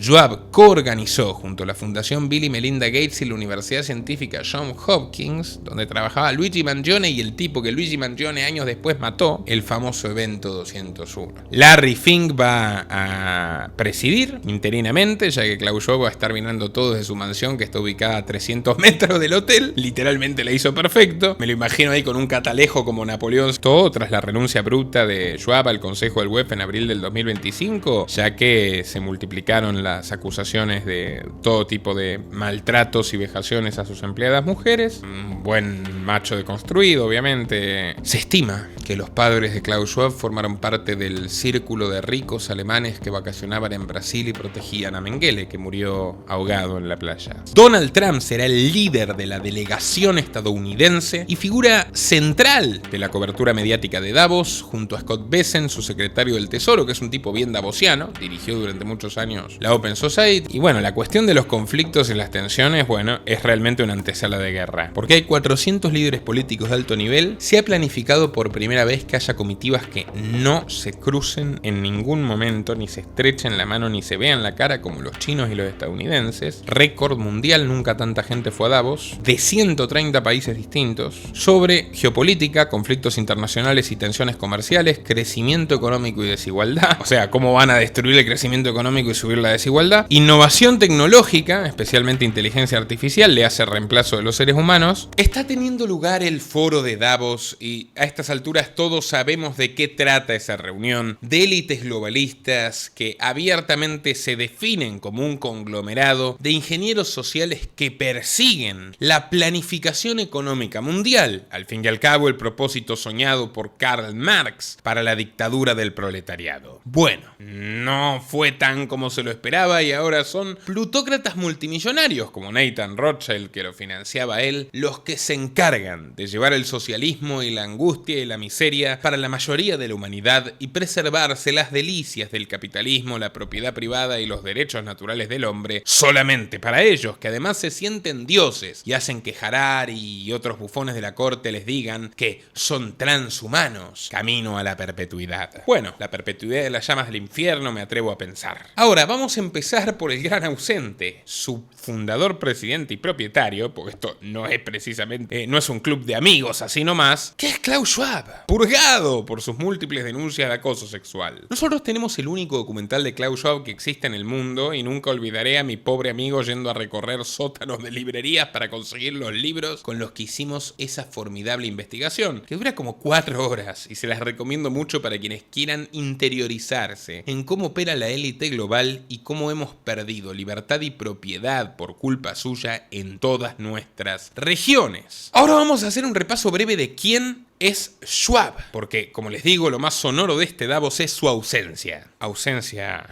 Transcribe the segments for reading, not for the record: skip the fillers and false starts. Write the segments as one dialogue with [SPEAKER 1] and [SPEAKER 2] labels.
[SPEAKER 1] Schwab coorganizó junto a la Fundación Bill y Melinda Gates y la Universidad Científica Johns Hopkins, donde trabajaba Luigi Mangione y el tipo que Luigi Mangione años después mató, el famoso evento 201. Larry Fink va a presidir interinamente, ya que Klaus Schwab va a estar mirando todo desde su mansión, que está ubicada a 300 metros del hotel. Literalmente la hizo perfecto. Me lo imagino ahí con un catalejo como Napoleón. Todo tras la renuncia abrupta de Schwab al Consejo del WEF en abril del 2025, ya que se multiplicaron las acusaciones de todo tipo de maltratos y vejaciones a sus empleadas mujeres. Un buen macho deconstruido, obviamente. Se estima que los padres de Klaus Schwab formaron parte del círculo de ricos alemanes que vacacionaban en Brasil y protegían a Mengele, que murió ahogado en la playa. Donald Trump será el líder de la delegación estadounidense y figura central de la cobertura mediática de Davos, junto a Scott Bessent, su secretario del Tesoro, que es un tipo bien davosiano, dirigió durante muchos años la Open Society. Y bueno, la cuestión de los conflictos y las tensiones, bueno, es realmente una antesala de guerra, porque hay 400 líderes políticos de alto nivel. Se ha planificado por primera vez que haya comitivas que no se crucen en ningún momento, ni se estrechen la mano, ni se vean la cara, como los chinos y los estadounidenses. Récord mundial, nunca tanta gente fue a Davos, de 130 países distintos, sobre geopolítica, conflictos internacionales y tensiones comerciales, crecimiento económico y desigualdad, o sea, cómo van a destruir el crecimiento económico y subir la desigualdad, innovación tecnológica, especialmente inteligencia artificial, le hace reemplazo de los seres humanos. Está teniendo lugar el foro de Davos y a estas alturas todos sabemos de qué trata esa reunión de élites globalistas que abiertamente se definen como un conglomerado de ingenieros sociales que persiguen la planificación económica mundial, al fin y al cabo el propósito soñado por Karl Marx para la dictadura del proletariado. Bueno, no fue tan como se lo esperaba y ahora son plutócratas multimillonarios como Nathan Rothschild, que lo financiaba él, los que se encargan de llevar el socialismo y la angustia y la miseria para la mayoría de la humanidad y preservarse las delicias del capitalismo, la propiedad privada y los derechos naturales del hombre solamente para ellos, que además se sienten dioses y hacen que Harari y otros bufones de la corte les digan que son transhumanos camino a la perpetuidad. Bueno, la perpetuidad de las llamas del infierno, me atrevo a pensar. Ahora vamos a empezar por el gran ausente, su fundador, presidente y propietario, porque esto no es precisamente, no es un club de amigos así nomás, que es Klaus Schwab, purgado por sus múltiples denuncias de acoso sexual. Nosotros tenemos el único documental de Klaus Schwab que existe en el mundo y nunca olvidaré a mi pobre amigo yendo a recorrer sótanos de librerías para conseguir los libros con los que hicimos esa formidable investigación, que dura como 4 horas y se las recomiendo mucho para quienes quieran interiorizarse en cómo opera la élite global y cómo hemos perdido libertad y propiedad por culpa suya en todas nuestras regiones. Ahora vamos a hacer un repaso breve de quién es Schwab, porque como les digo, lo más sonoro de este Davos es su ausencia. Ausencia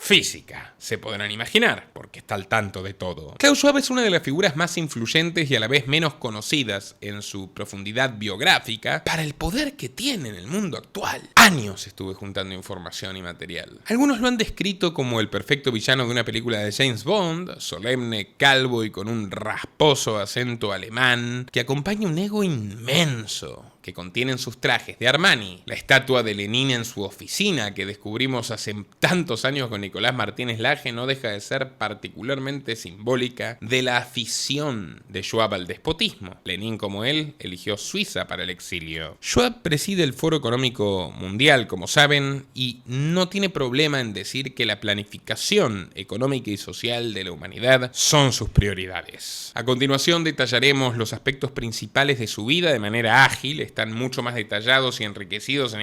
[SPEAKER 1] física, se podrán imaginar, porque está al tanto de todo. Klaus Schwab es una de las figuras más influyentes y a la vez menos conocidas en su profundidad biográfica para el poder que tiene en el mundo actual. Años estuve juntando información y material. Algunos lo han descrito como el perfecto villano de una película de James Bond, solemne, calvo y con un rasposo acento alemán que acompaña un ego inmenso que contienen sus trajes de Armani, la estatua de Lenin en su oficina que descubrimos hace tantos años con Nicolás Martínez Laje no deja de ser particularmente simbólica de la afición de Schwab al despotismo. Lenin, como él, eligió Suiza para el exilio. Schwab preside el Foro Económico Mundial, como saben, y no tiene problema en decir que la planificación económica y social de la humanidad son sus prioridades. A continuación detallaremos los aspectos principales de su vida de manera ágil. Están mucho más detallados y enriquecidos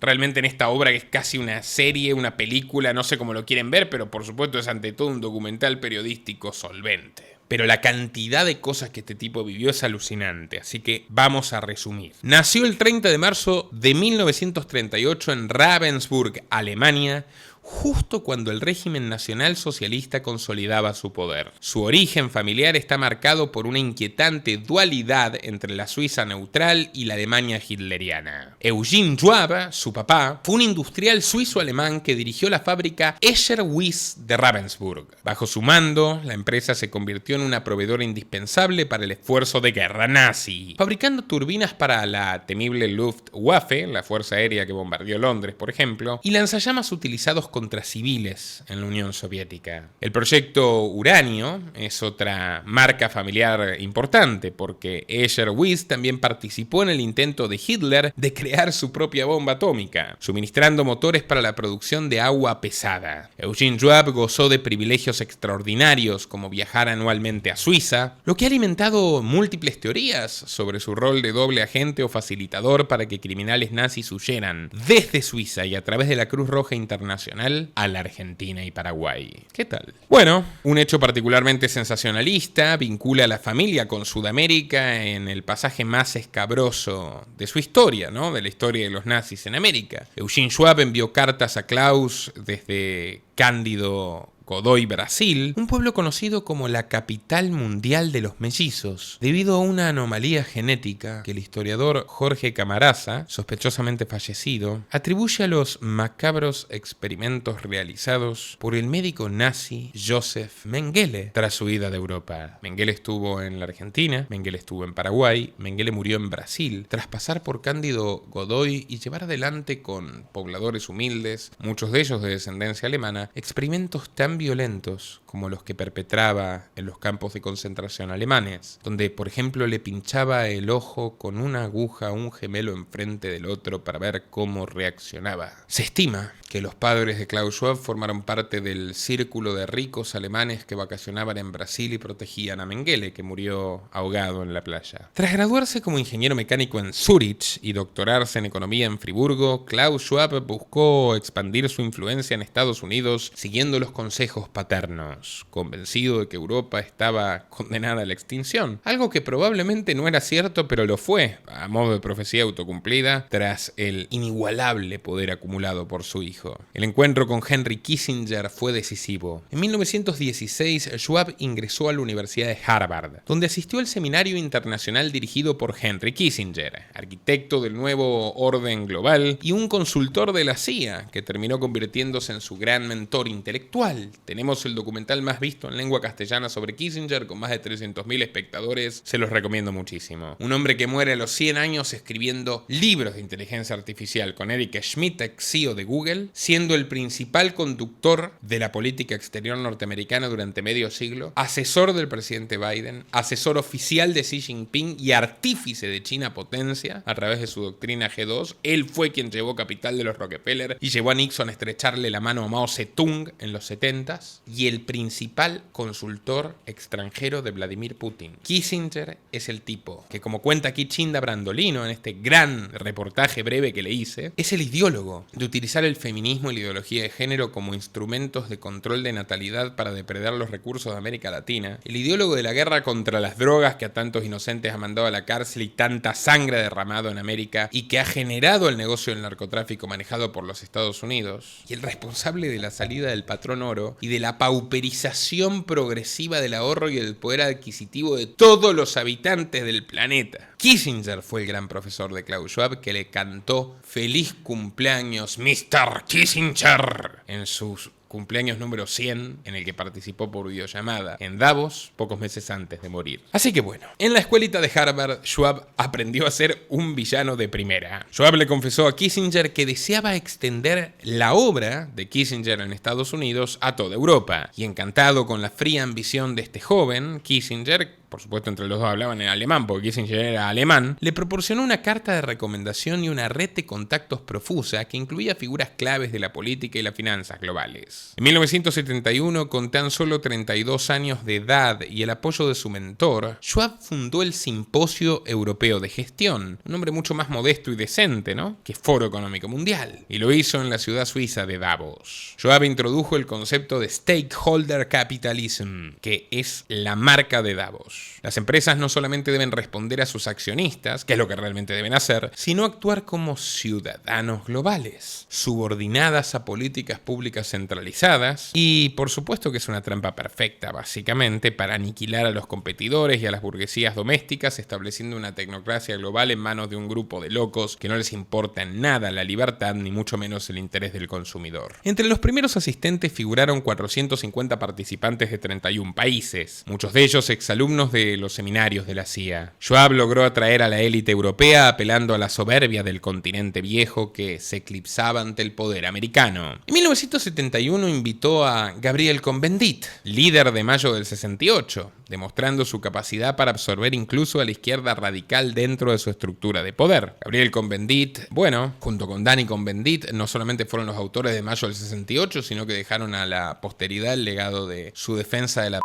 [SPEAKER 1] realmente en esta obra que es casi una serie, una película, no sé cómo lo quieren ver, pero por supuesto es ante todo un documental periodístico solvente. Pero la cantidad de cosas que este tipo vivió es alucinante, así que vamos a resumir. Nació el 30 de marzo de 1938 en Ravensburg, Alemania, justo cuando el régimen nacional socialista consolidaba su poder. Su origen familiar está marcado por una inquietante dualidad entre la Suiza neutral y la Alemania hitleriana. Eugene Schwab, su papá, fue un industrial suizo-alemán que dirigió la fábrica Escher Wyss de Ravensburg. Bajo su mando, la empresa se convirtió en una proveedora indispensable para el esfuerzo de guerra nazi, fabricando turbinas para la temible Luftwaffe, la fuerza aérea que bombardeó Londres, por ejemplo, y lanzallamas utilizados contra civiles en la Unión Soviética. El proyecto Uranio es otra marca familiar importante, porque Escher Wyss también participó en el intento de Hitler de crear su propia bomba atómica, suministrando motores para la producción de agua pesada. Eugene Schwab gozó de privilegios extraordinarios, como viajar anualmente a Suiza, lo que ha alimentado múltiples teorías sobre su rol de doble agente o facilitador para que criminales nazis huyeran desde Suiza y a través de la Cruz Roja Internacional a la Argentina y Paraguay. ¿Qué tal? Bueno, un hecho particularmente sensacionalista vincula a la familia con Sudamérica en el pasaje más escabroso de su historia, ¿no? De la historia de los nazis en América. Eugene Schwab envió cartas a Klaus desde Cándido Godoy, Brasil, un pueblo conocido como la capital mundial de los mellizos, debido a una anomalía genética que el historiador Jorge Camarasa, sospechosamente fallecido, atribuye a los macabros experimentos realizados por el médico nazi Joseph Mengele tras su huida de Europa. Mengele estuvo en la Argentina, Mengele estuvo en Paraguay, Mengele murió en Brasil, tras pasar por Cándido Godoy y llevar adelante con pobladores humildes, muchos de ellos de descendencia alemana, experimentos tan violentos como los que perpetraba en los campos de concentración alemanes, donde por ejemplo le pinchaba el ojo con una aguja a un gemelo enfrente del otro para ver cómo reaccionaba. Se estima que los padres de Klaus Schwab formaron parte del círculo de ricos alemanes que vacacionaban en Brasil y protegían a Mengele, que murió ahogado en la playa. Tras graduarse como ingeniero mecánico en Zúrich y doctorarse en economía en Friburgo, Klaus Schwab buscó expandir su influencia en Estados Unidos siguiendo los consejos paternos, convencido de que Europa estaba condenada a la extinción, algo que probablemente no era cierto, pero lo fue, a modo de profecía autocumplida, tras el inigualable poder acumulado por su hijo. El encuentro con Henry Kissinger fue decisivo. En 1916, Schwab ingresó a la Universidad de Harvard, donde asistió al seminario internacional dirigido por Henry Kissinger, arquitecto del nuevo orden global y un consultor de la CIA, que terminó convirtiéndose en su gran mentor intelectual. Tenemos el documental más visto en lengua castellana sobre Kissinger, con más de 300.000 espectadores. Se los recomiendo muchísimo. Un hombre que muere a los 100 años escribiendo libros de inteligencia artificial con Eric Schmidt, ex CEO de Google, siendo el principal conductor de la política exterior norteamericana durante medio siglo, asesor del presidente Biden, asesor oficial de Xi Jinping y artífice de China potencia a través de su doctrina G2. Él fue quien llevó capital de los Rockefeller y llevó a Nixon a estrecharle la mano a Mao Zedong en los 70s, y el principal consultor extranjero de Vladimir Putin. Kissinger es el tipo que, como cuenta aquí Chinda Brandolino en este gran reportaje breve que le hice, es el ideólogo de utilizar el feminismo y la ideología de género como instrumentos de control de natalidad para depredar los recursos de América Latina, el ideólogo de la guerra contra las drogas que a tantos inocentes ha mandado a la cárcel y tanta sangre derramado en América y que ha generado el negocio del narcotráfico manejado por los Estados Unidos, y el responsable de la salida del patrón oro y de la pauperización progresiva del ahorro y el poder adquisitivo de todos los habitantes del planeta. Kissinger fue el gran profesor de Klaus Schwab, que le cantó "Feliz cumpleaños, Mr. Kissinger", en sus cumpleaños número 100, en el que participó por videollamada en Davos pocos meses antes de morir. Así que bueno, en la escuelita de Harvard, Schwab aprendió a ser un villano de primera. Schwab le confesó a Kissinger que deseaba extender la obra de Kissinger en Estados Unidos a toda Europa, y encantado con la fría ambición de este joven, Kissinger, por supuesto entre los dos hablaban en alemán porque Kissinger era alemán, le proporcionó una carta de recomendación y una red de contactos profusa que incluía figuras claves de la política y las finanzas globales. En 1971, con tan solo 32 años de edad y el apoyo de su mentor, Schwab fundó el Simposio Europeo de Gestión, un nombre mucho más modesto y decente, ¿no?, que Foro Económico Mundial, y lo hizo en la ciudad suiza de Davos. Schwab introdujo el concepto de Stakeholder Capitalism, que es la marca de Davos. Las empresas no solamente deben responder a sus accionistas, que es lo que realmente deben hacer, sino actuar como ciudadanos globales, subordinadas a políticas públicas centralizadas, y por supuesto que es una trampa perfecta, básicamente, para aniquilar a los competidores y a las burguesías domésticas, estableciendo una tecnocracia global en manos de un grupo de locos que no les importa en nada la libertad, ni mucho menos el interés del consumidor. Entre los primeros asistentes figuraron 450 participantes de 31 países, muchos de ellos exalumnos alumnos de los seminarios de la CIA. Schwab logró atraer a la élite europea apelando a la soberbia del continente viejo que se eclipsaba ante el poder americano. En 1971 invitó a Gabriel Cohn-Bendit, líder de mayo del 68, demostrando su capacidad para absorber incluso a la izquierda radical dentro de su estructura de poder. Gabriel Cohn-Bendit, junto con Danny Cohn-Bendit, no solamente fueron los autores de mayo del 68, sino que dejaron a la posteridad el legado de su defensa de la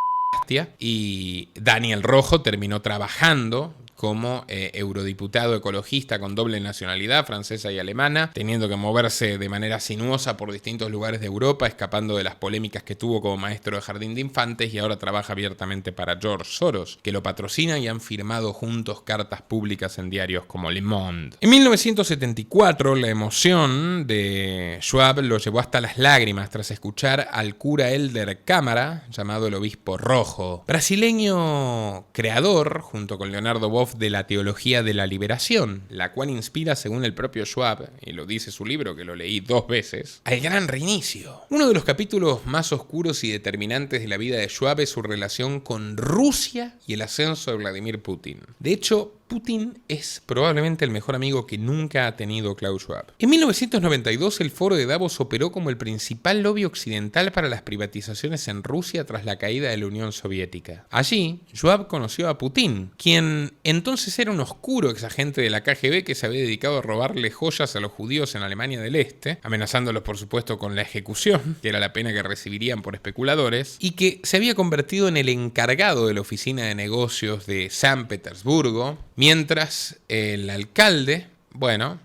[SPEAKER 1] y Daniel Rojo terminó trabajando como eurodiputado ecologista con doble nacionalidad, francesa y alemana, teniendo que moverse de manera sinuosa por distintos lugares de Europa, escapando de las polémicas que tuvo como maestro de jardín de infantes, y ahora trabaja abiertamente para George Soros, que lo patrocina, y han firmado juntos cartas públicas en diarios como Le Monde. En 1974, la emoción de Schwab lo llevó hasta las lágrimas tras escuchar al cura Helder Câmara, llamado el Obispo Rojo, brasileño creador, junto con Leonardo Boff, de la teología de la liberación, la cual inspira, según el propio Schwab, y lo dice su libro, que lo leí 2 veces, al gran reinicio. Uno de los capítulos más oscuros y determinantes de la vida de Schwab es su relación con Rusia y el ascenso de Vladimir Putin. De hecho, Putin es probablemente el mejor amigo que nunca ha tenido Klaus Schwab. En 1992, el Foro de Davos operó como el principal lobby occidental para las privatizaciones en Rusia tras la caída de la Unión Soviética. Allí, Schwab conoció a Putin, quien entonces era un oscuro exagente de la KGB que se había dedicado a robarle joyas a los judíos en Alemania del Este, amenazándolos por supuesto con la ejecución, que era la pena que recibirían por especuladores, y que se había convertido en el encargado de la oficina de negocios de San Petersburgo, mientras el alcalde,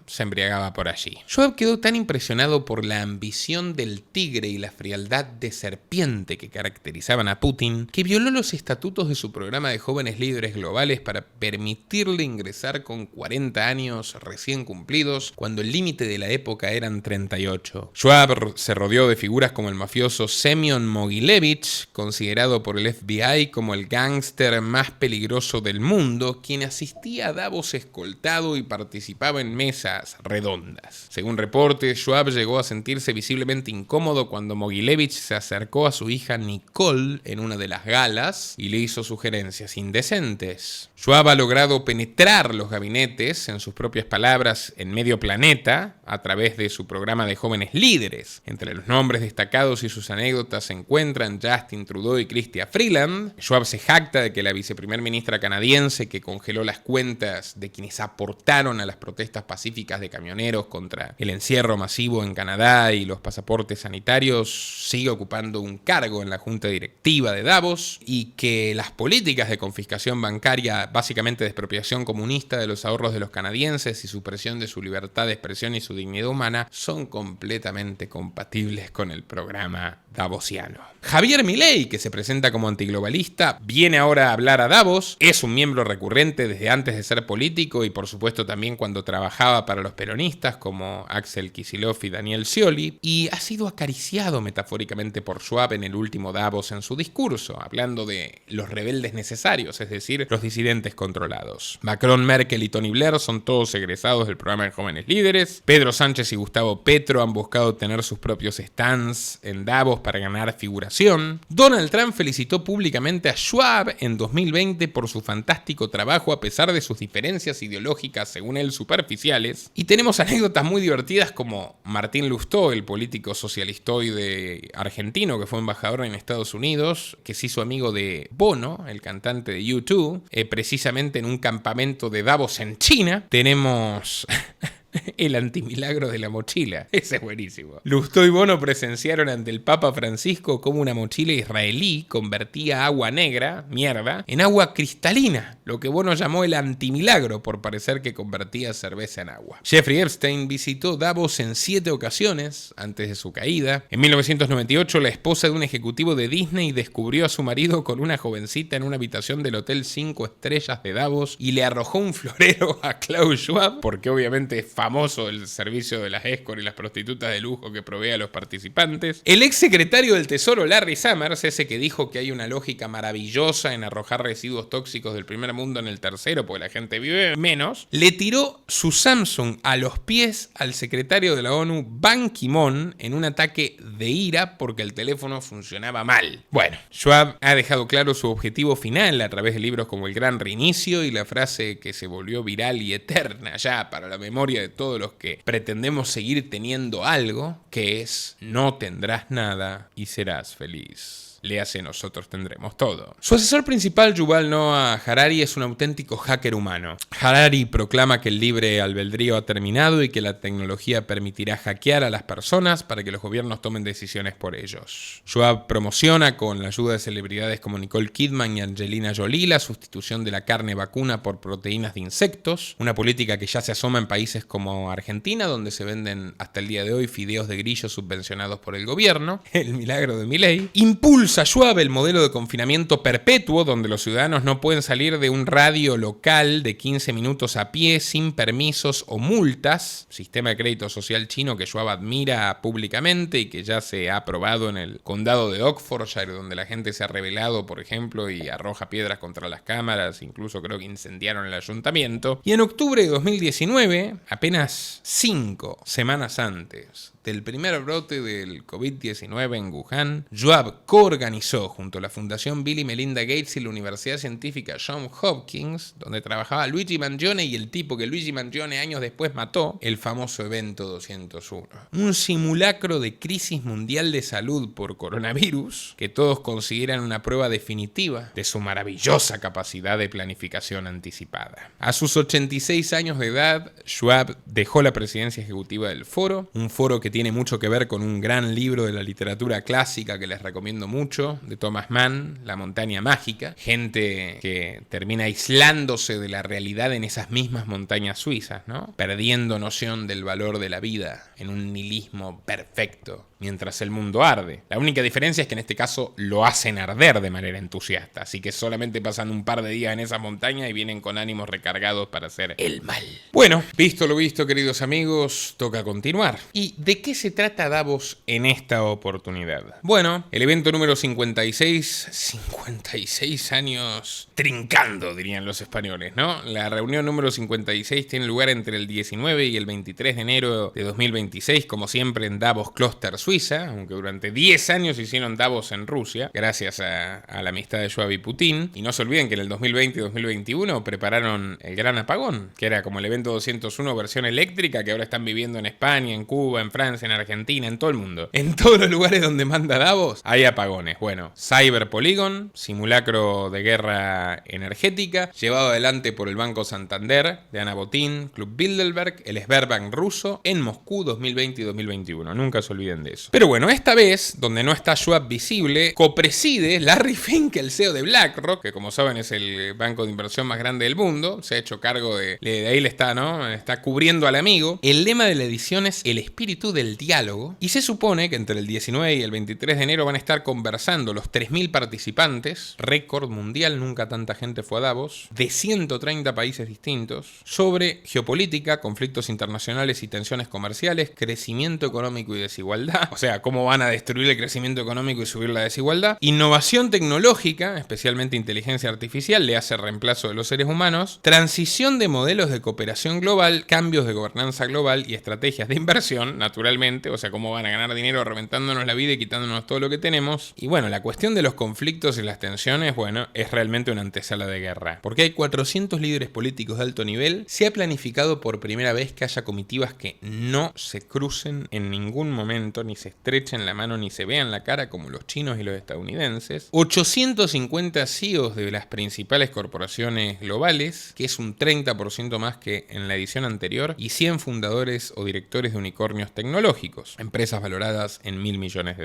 [SPEAKER 1] se embriagaba por allí. Schwab quedó tan impresionado por la ambición del tigre y la frialdad de serpiente que caracterizaban a Putin, que violó los estatutos de su programa de jóvenes líderes globales para permitirle ingresar con 40 años recién cumplidos, cuando el límite de la época eran 38. Schwab se rodeó de figuras como el mafioso Semyon Mogilevich, considerado por el FBI como el gángster más peligroso del mundo, quien asistía a Davos escoltado y participaba en mesas redondas. Según reportes, Schwab llegó a sentirse visiblemente incómodo cuando Mogilevich se acercó a su hija Nicole en una de las galas y le hizo sugerencias indecentes. Schwab ha logrado penetrar los gabinetes, en sus propias palabras, en medio planeta, a través de su programa de jóvenes líderes. Entre los nombres destacados y sus anécdotas se encuentran Justin Trudeau y Chrystia Freeland. Schwab se jacta de que la viceprimer ministra canadiense, que congeló las cuentas de quienes aportaron a las protestas pacíficas de camioneros contra el encierro masivo en Canadá y los pasaportes sanitarios, sigue ocupando un cargo en la junta directiva de Davos, y que las políticas de confiscación bancaria, básicamente de expropiación comunista de los ahorros de los canadienses y supresión de su libertad de expresión y su dignidad humana, son completamente compatibles con el programa davosiano. Javier Milei, que se presenta como antiglobalista, viene ahora a hablar a Davos, es un miembro recurrente desde antes de ser político y por supuesto también cuando trabajaba para los peronistas como Axel Kicillof y Daniel Scioli, y ha sido acariciado metafóricamente por Schwab en el último Davos en su discurso, hablando de los rebeldes necesarios, es decir, los disidentes controlados. Macron, Merkel y Tony Blair son todos egresados del programa de jóvenes líderes. Pedro Sánchez y Gustavo Petro han buscado tener sus propios stands en Davos para ganar figuración. Donald Trump felicitó públicamente a Schwab en 2020 por su fantástico trabajo a pesar de sus diferencias ideológicas, según él, superficiales. Y tenemos anécdotas muy divertidas como Martín Lustó, el político socialistoide argentino que fue embajador en Estados Unidos, que se hizo amigo de Bono, el cantante de U2, precisamente en un campamento de Davos en China. Tenemos el antimilagro de la mochila. Ese es buenísimo. Lustó y Bono presenciaron ante el Papa Francisco cómo una mochila israelí convertía agua negra, mierda, en agua cristalina, lo que Bono llamó el antimilagro por parecer que convertía cerveza en agua. Jeffrey Epstein visitó Davos en 7 ocasiones antes de su caída. En 1998, la esposa de un ejecutivo de Disney descubrió a su marido con una jovencita en una habitación del Hotel 5 Estrellas de Davos y le arrojó un florero a Klaus Schwab, porque obviamente es famoso el servicio de las escort y las prostitutas de lujo que provee a los participantes. El ex secretario del Tesoro Larry Summers, ese que dijo que hay una lógica maravillosa en arrojar residuos tóxicos del primer mundo en el tercero porque la gente vive menos, le tiró su Samsung a los pies al secretario de la ONU Ban Ki-moon en un ataque de ira porque el teléfono funcionaba mal. Bueno, Schwab ha dejado claro su objetivo final a través de libros como El Gran Reinicio y la frase que se volvió viral y eterna ya para la memoria de todos los que pretendemos seguir teniendo algo, que es: no tendrás nada y serás feliz. Léase, nosotros tendremos todo. Su asesor principal, Yuval Noah Harari, es un auténtico hacker humano. Harari proclama que el libre albedrío ha terminado y que la tecnología permitirá hackear a las personas para que los gobiernos tomen decisiones por ellos. Schwab promociona, con la ayuda de celebridades como Nicole Kidman y Angelina Jolie, la sustitución de la carne vacuna por proteínas de insectos, una política que ya se asoma en países como Argentina, donde se venden hasta el día de hoy fideos de grillo subvencionados por el gobierno, el milagro de Milei. Impulsa Schwab el modelo de confinamiento perpetuo, donde los ciudadanos no pueden salir de un radio local de 15 minutos a pie sin permisos o multas, sistema de crédito social chino que Schwab admira públicamente y que ya se ha aprobado en el condado de Oxfordshire, donde la gente se ha rebelado, por ejemplo, y arroja piedras contra las cámaras, incluso creo que incendiaron el ayuntamiento. Y en octubre de 2019, apenas 5 semanas antes del primer brote del COVID-19 en Wuhan, Schwab coorganizó junto a la Fundación Bill y Melinda Gates y la Universidad Científica Johns Hopkins, donde trabajaba Luigi Mangione y el tipo que Luigi Mangione años después mató, el famoso evento 201. Un simulacro de crisis mundial de salud por coronavirus que todos consideran una prueba definitiva de su maravillosa capacidad de planificación anticipada. A sus 86 años de edad, Schwab dejó la presidencia ejecutiva del foro, un foro que tiene mucho que ver con un gran libro de la literatura clásica que les recomiendo mucho, de Thomas Mann, La montaña mágica. Gente que termina aislándose de la realidad en esas mismas montañas suizas, ¿no? Perdiendo noción del valor de la vida en un nihilismo perfecto mientras el mundo arde. La única diferencia es que en este caso lo hacen arder de manera entusiasta, así que solamente pasan un par de días en esa montaña y vienen con ánimos recargados para hacer el mal. Bueno, visto lo visto, queridos amigos, toca continuar. ¿Y de qué se trata Davos en esta oportunidad? Bueno, el evento número 56 años trincando, dirían los españoles, ¿no? La reunión número 56 tiene lugar entre el 19 y el 23 de enero de 2026, como siempre en Davos Cluster, Suiza, aunque durante 10 años hicieron Davos en Rusia, gracias a la amistad de Schwab y Putin. Y no se olviden que en el 2020 y 2021 prepararon el Gran Apagón, que era como el evento 201 versión eléctrica, que ahora están viviendo en España, en Cuba, en Francia, en Argentina, en todo el mundo. En todos los lugares donde manda Davos hay apagones. Bueno, Cyber Polygon, simulacro de guerra energética, llevado adelante por el Banco Santander, de Ana Botín, Club Bilderberg, el Sberbank ruso, en Moscú 2020 y 2021. Nunca se olviden de eso. Pero bueno, esta vez, donde no está Schwab visible, copreside Larry Fink, el CEO de BlackRock, que como saben es el banco de inversión más grande del mundo. Se ha hecho cargo de ahí le está, ¿no? Está cubriendo al amigo. El lema de la edición es el espíritu del diálogo, y se supone que entre el 19 y el 23 de enero van a estar conversando los 3.000 participantes, récord mundial, nunca tanta gente fue a Davos, de 130 países distintos, sobre geopolítica, conflictos internacionales y tensiones comerciales, crecimiento económico y desigualdad, o sea, cómo van a destruir el crecimiento económico y subir la desigualdad, innovación tecnológica, especialmente inteligencia artificial, le hace reemplazo de los seres humanos, transición de modelos de cooperación global, cambios de gobernanza global y estrategias de inversión, naturalmente, o sea, cómo van a ganar dinero reventándonos la vida y quitándonos todo lo que tenemos. Y bueno, la cuestión de los conflictos y las tensiones, bueno, es realmente una antesala de guerra, porque hay 400 líderes políticos de alto nivel. Se ha planificado por primera vez que haya comitivas que no se crucen en ningún momento, ni se estrechen la mano ni se vean la cara como los chinos y los estadounidenses. 850 CEOs de las principales corporaciones globales, que es un 30% más que en la edición anterior, y 100 fundadores o directores de unicornios tecnológicos, empresas valoradas en $1.000 millones.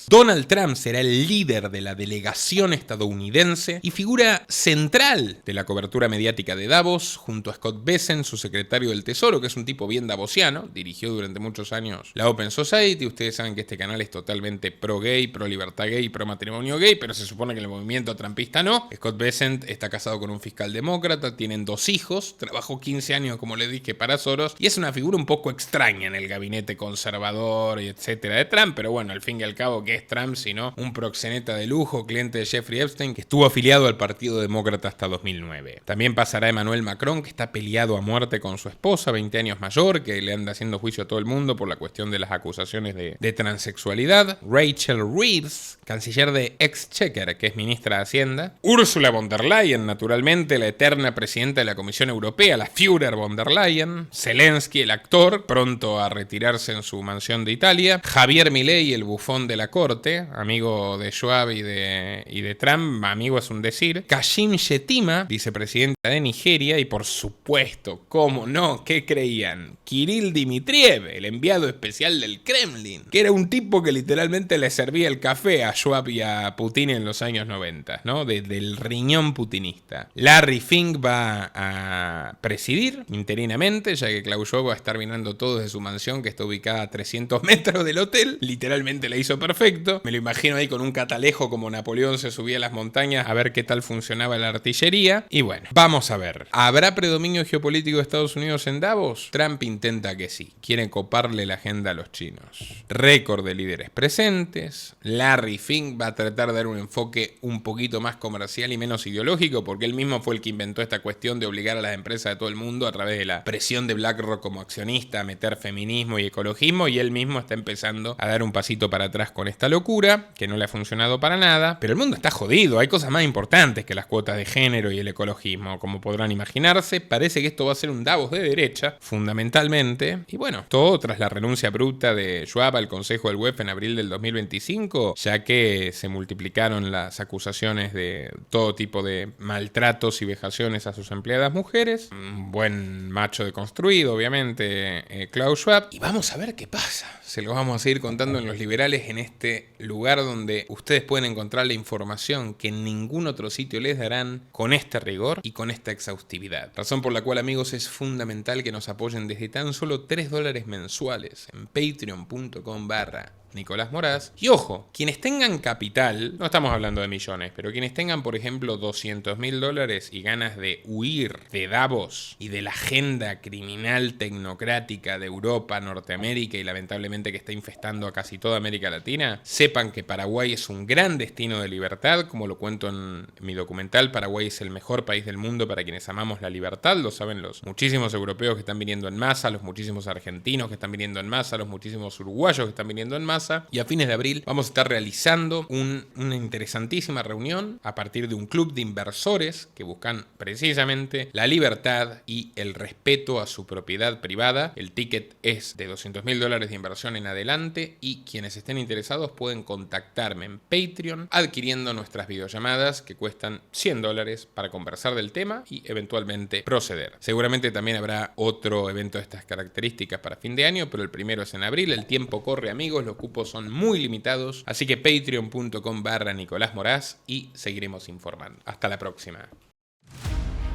[SPEAKER 1] Donald Trump será el líder de la delegación estadounidense y figura central de la cobertura mediática de Davos, junto a Scott Bessent, su secretario del Tesoro, que es un tipo bien davosiano, dirigió durante muchos años la Open Society. Ustedes saben que este canal es totalmente pro-gay, pro-libertad gay, pro-matrimonio gay, pero se supone que el movimiento trumpista no. Scott Bessent está casado con un fiscal demócrata, tienen 2 hijos, trabajó 15 años, como les dije, para Soros, y es una figura un poco extraña en el gabinete conservador y etcétera de Trump, pero bueno, al fin y al cabo, ¿qué es Trump sino un proxeneta de lujo, cliente de Jeffrey Epstein, que estuvo afiliado al Partido Demócrata hasta 2009? También pasará Emmanuel Macron, que está peleado a muerte con su esposa, 20 años mayor, que le anda haciendo juicio a todo el mundo por la cuestión de las acusaciones de transexualidad. Rachel Reeves, canciller de Exchequer, que es ministra de Hacienda. Ursula von der Leyen, naturalmente, la eterna presidenta de la Comisión Europea, la Führer von der Leyen. Zelensky, el actor, pronto a retirarse en su mansión de Italia. Javier Milei, el bufón de la corte, amigo de Schwab y de Trump, amigo es un decir. Kashim Shettima, vicepresidenta de Nigeria. Y por supuesto, ¿cómo no? ¿Qué creían? Kirill Dmitriev, el enviado especial del Kremlin, que era un tipo que literalmente le servía el café a Schwab y a Putin en los años 90, ¿no? Desde el riñón putinista. Larry Fink va a presidir interinamente, ya que Klaus Schwab va a estar mirando todo desde su mansión, que está ubicada a 300 metros del hotel. Literalmente la hizo perfecto. Me lo imagino ahí con un catalejo como Napoleón se subía a las montañas a ver qué tal funcionaba la artillería. Y bueno, vamos a ver. ¿Habrá predominio geopolítico de Estados Unidos en Davos? Trump intenta que sí. Quiere coparle la agenda a los chinos. Récord de líderes presentes. Larry Fink va a tratar de dar un enfoque un poquito más comercial y menos ideológico, porque él mismo fue el que inventó esta cuestión de obligar a las empresas de todo el mundo a través de la presión de BlackRock como accionista a meter feminismo y ecologismo, y él mismo está empezando a dar un pasito para atrás con esta locura, que no le ha funcionado para nada. Pero el mundo está jodido, hay cosas más importantes que las cuotas de género y el ecologismo, como podrán imaginarse. Parece que esto va a ser un Davos de derecha, fundamentalmente, y bueno, todo tras la renuncia bruta de Schwab al Consejo del WEF en abril del 2025, ya que se multiplicaron las acusaciones de todo tipo de maltratos y vejaciones a sus empleadas mujeres. Un buen macho deconstruido, obviamente, Klaus Schwab. Y vamos a ver qué pasa. Se lo vamos a seguir contando en Los Liberales, en este lugar donde ustedes pueden encontrar la información que en ningún otro sitio les darán con este rigor y con esta exhaustividad. Razón por la cual, amigos, es fundamental que nos apoyen desde tan solo $3 mensuales en patreon.com/Nicolás Moraz. Y ojo, quienes tengan capital, no estamos hablando de millones, pero quienes tengan, por ejemplo, $200.000 y ganas de huir de Davos y de la agenda criminal tecnocrática de Europa, Norteamérica y lamentablemente que está infestando a casi toda América Latina, sepan que Paraguay es un gran destino de libertad, como lo cuento en mi documental. Paraguay es el mejor país del mundo para quienes amamos la libertad, lo saben los muchísimos europeos que están viniendo en masa, los muchísimos argentinos que están viniendo en masa, los muchísimos uruguayos que están viniendo en masa. Y a fines de abril vamos a estar realizando una interesantísima reunión a partir de un club de inversores que buscan precisamente la libertad y el respeto a su propiedad privada. El ticket es de $200.000 de inversión en adelante, y quienes estén interesados pueden contactarme en Patreon adquiriendo nuestras videollamadas que cuestan $100 para conversar del tema y eventualmente proceder. Seguramente también habrá otro evento de estas características para fin de año, pero el primero es en abril. El tiempo corre, amigos, los cupos son muy limitados, así que patreon.com/Nicolás Moraz y seguiremos informando. Hasta la próxima.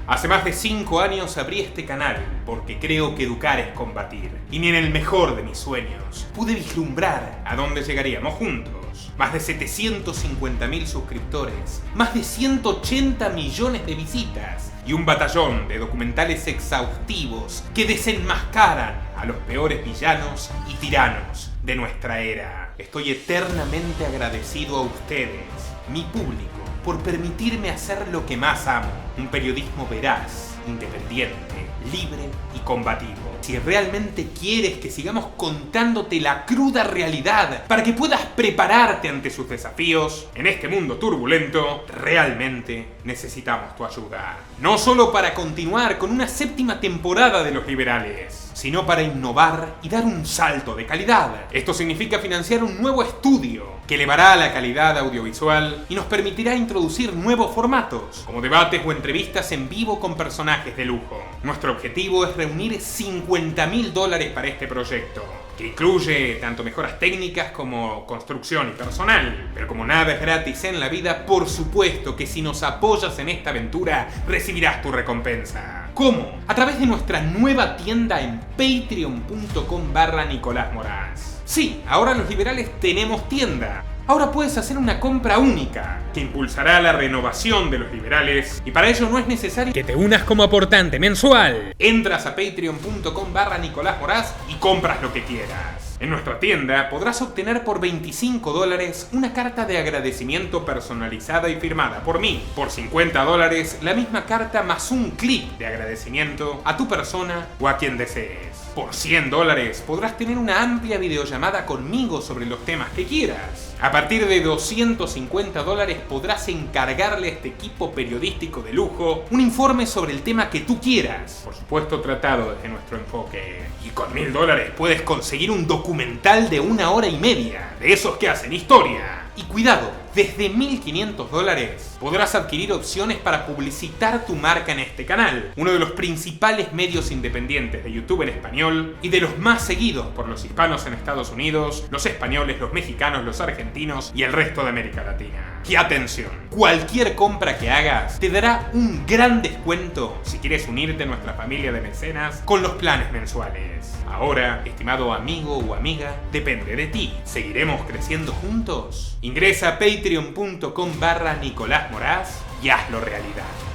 [SPEAKER 2] Hace más de 5 años abrí este canal porque creo que educar es combatir. Y ni en el mejor de mis sueños pude vislumbrar a dónde llegaríamos juntos. Más de 750.000 suscriptores, más de 180 millones de visitas y un batallón de documentales exhaustivos que desenmascaran a los peores villanos y tiranos de nuestra era. Estoy eternamente agradecido a ustedes, mi público, por permitirme hacer lo que más amo, un periodismo veraz, independiente, libre y combativo. Si realmente quieres que sigamos contándote la cruda realidad para que puedas prepararte ante sus desafíos en este mundo turbulento, realmente necesitamos tu ayuda. No solo para continuar con una 7ª temporada de Los Liberales, sino para innovar y dar un salto de calidad. Esto significa financiar un nuevo estudio que elevará la calidad audiovisual y nos permitirá introducir nuevos formatos, como debates o entrevistas en vivo con personajes de lujo. Nuestro objetivo es reunir $50.000 para este proyecto, que incluye tanto mejoras técnicas como construcción y personal. Pero como nada es gratis en la vida, por supuesto que si nos apoyas en esta aventura, recibirás tu recompensa. ¿Cómo? A través de nuestra nueva tienda en patreon.com/Nicolás Moraz. Sí, ahora los liberales tenemos tienda. Ahora puedes hacer una compra única que impulsará la renovación de los liberales y para ello no es necesario que te unas como aportante mensual. Entras a patreon.com/Nicolás Moraz y compras lo que quieras. En nuestra tienda podrás obtener por $25 una carta de agradecimiento personalizada y firmada por mí. Por $50 la misma carta más un clip de agradecimiento a tu persona o a quien desees. Por $100 podrás tener una amplia videollamada conmigo sobre los temas que quieras. A partir de $250 podrás encargarle a este equipo periodístico de lujo un informe sobre el tema que tú quieras. Por supuesto tratado desde nuestro enfoque. Y con $1000 puedes conseguir un documental de 1 hora y media, de esos que hacen historia. Y cuidado, desde $1500 podrás adquirir opciones para publicitar tu marca en este canal, uno de los principales medios independientes de YouTube en español y de los más seguidos por los hispanos en Estados Unidos, los españoles, los mexicanos, los argentinos y el resto de América Latina. Y atención, cualquier compra que hagas te dará un gran descuento si quieres unirte a nuestra familia de mecenas con los planes mensuales. Ahora, estimado amigo o amiga, depende de ti. ¿Seguiremos creciendo juntos? Ingresa a patreon.com/Nicolás Moraz y hazlo realidad.